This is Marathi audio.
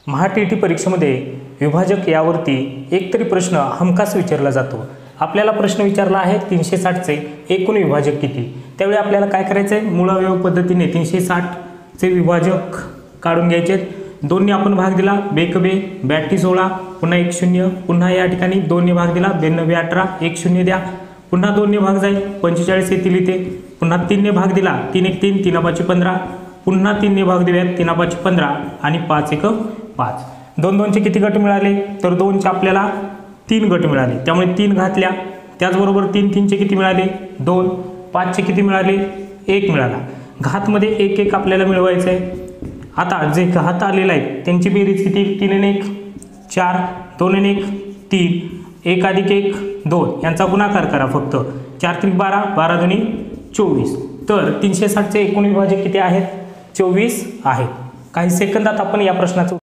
महा-टी-ई-टी परीक्षेमध्ये विभाजक यावरती एक तरी प्रश्न हमखास विचारला जातो। आपल्याला प्रश्न विचारला आहे 360चे एकूण विभाजक किती। त्यावेळी आपल्याला काय करायचं आहे, मूळ अवयव पद्धतीने 360चे विभाजक काढून घ्यायचे। 2 ने आपण भाग दिला, बेकबे 82 16, पुन्हा 1 0, पुन्हा या ठिकाणी 2 ने भाग दिला, 92 18, 1 0 द्या, पुन्हा 2 ने भाग जाईल 45 येतील इथे, पुन्हा 3 ने भाग दिला 3 1 3, 3 5 15, पुन्हा 3 ने भाग दिले 3 5 15 आणि 5 1 5। 2 2 चे किती गट मिळाले, तर 2 चे आपल्याला 3 गट मिळाले, त्यामुळे 3 घातल्या। त्याचबरोबर 3 3 चे किती मिळाले 2, 5 चे किती मिळाले 1 मिळाला। घातमध्ये 1 1 आपल्याला मिळवायचं आहे। आता जे घात आलेला आहे त्यांची बेरीज किती, 3 आणि 1 4, 2 आणि 1 3, 1 अधिक 1 2 यांचा गुणाकार करा फक्त, 4 3 12, 12 2 24। तर 360चे एकूण विभाजक किती आहेत, 24 आहेत। काही सेकंदात आपण या प्रश्नाचं